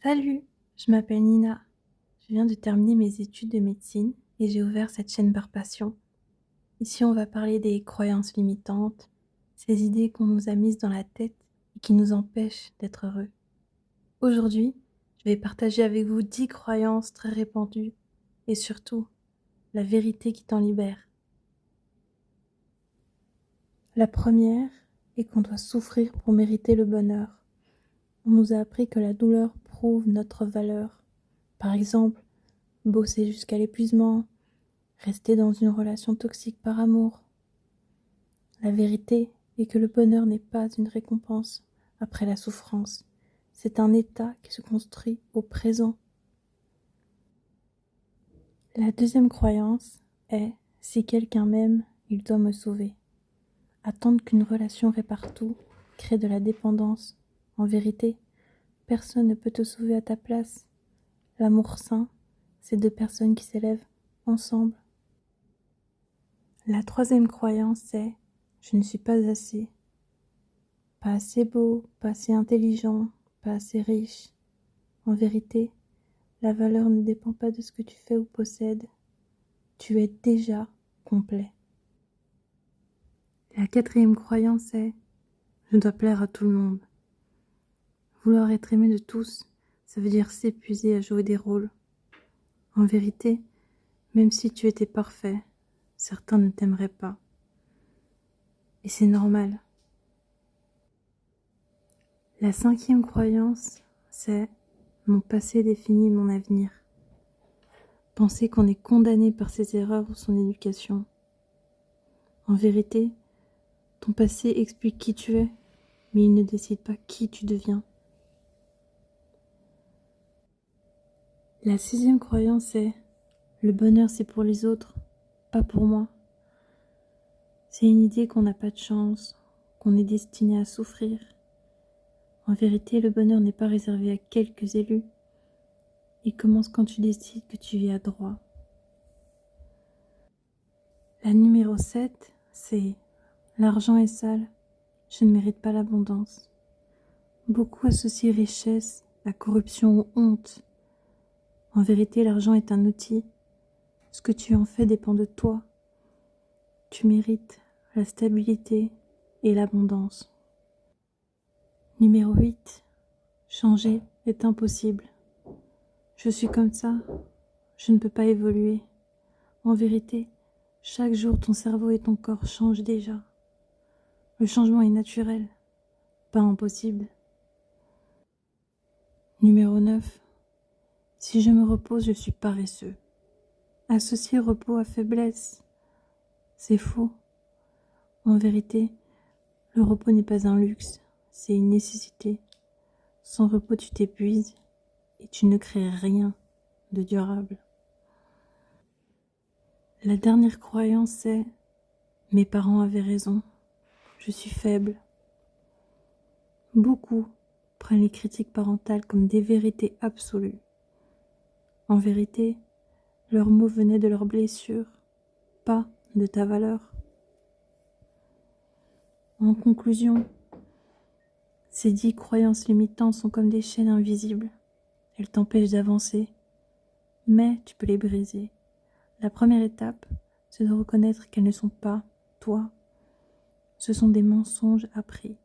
Salut, je m'appelle Nina. Je viens de terminer mes études de médecine et j'ai ouvert cette chaîne par passion. Ici, on va parler des croyances limitantes, ces idées qu'on nous a mises dans la tête et qui nous empêchent d'être heureux. Aujourd'hui, je vais partager avec vous 10 croyances très répandues et surtout, la vérité qui t'en libère. La première est qu'on doit souffrir pour mériter le bonheur. On nous a appris que la douleur prouve notre valeur. Par exemple, bosser jusqu'à l'épuisement, rester dans une relation toxique par amour. La vérité est que le bonheur n'est pas une récompense après la souffrance. C'est un état qui se construit au présent. La deuxième croyance est « si quelqu'un m'aime, il doit me sauver ». Attendre qu'une relation répare tout crée de la dépendance. En vérité, personne ne peut te sauver à ta place. L'amour sain, c'est deux personnes qui s'élèvent ensemble. La troisième croyance est « je ne suis pas assez ». Pas assez beau, pas assez intelligent, pas assez riche. En vérité, la valeur ne dépend pas de ce que tu fais ou possèdes. Tu es déjà complet. La quatrième croyance est « je dois plaire à tout le monde ». Vouloir être aimé de tous, ça veut dire s'épuiser à jouer des rôles. En vérité, même si tu étais parfait, certains ne t'aimeraient pas. Et c'est normal. La cinquième croyance, c'est « mon passé définit mon avenir ». Penser qu'on est condamné par ses erreurs ou son éducation. En vérité, ton passé explique qui tu es, mais il ne décide pas qui tu deviens. La sixième croyance est « le bonheur c'est pour les autres, pas pour moi ». C'est une idée qu'on n'a pas de chance, qu'on est destiné à souffrir. En vérité, le bonheur n'est pas réservé à quelques élus. Il commence quand tu décides que tu vis à droit. La numéro 7, c'est « l'argent est sale, je ne mérite pas l'abondance ». Beaucoup associent richesse à corruption ou honte. En vérité, l'argent est un outil. Ce que tu en fais dépend de toi. Tu mérites la stabilité et l'abondance. Numéro 8. Changer est impossible. Je suis comme ça, je ne peux pas évoluer. En vérité, chaque jour ton cerveau et ton corps changent déjà. Le changement est naturel, pas impossible. Numéro 9. Si je me repose, je suis paresseux. Associer repos à faiblesse, c'est faux. En vérité, le repos n'est pas un luxe, c'est une nécessité. Sans repos, tu t'épuises et tu ne crées rien de durable. La dernière croyance est « mes parents avaient raison, je suis faible ». Beaucoup prennent les critiques parentales comme des vérités absolues. En vérité, leurs mots venaient de leurs blessures, pas de ta valeur. En conclusion, ces 10 croyances limitantes sont comme des chaînes invisibles. Elles t'empêchent d'avancer, mais tu peux les briser. La première étape, c'est de reconnaître qu'elles ne sont pas toi. Ce sont des mensonges appris.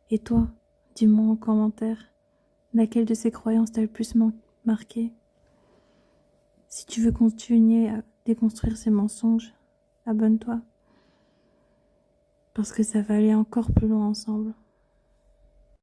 Et toi, dis-moi en commentaire, laquelle de ces croyances t'a le plus marqué? Si tu veux continuer à déconstruire ces mensonges, abonne-toi. Parce que ça va aller encore plus loin ensemble.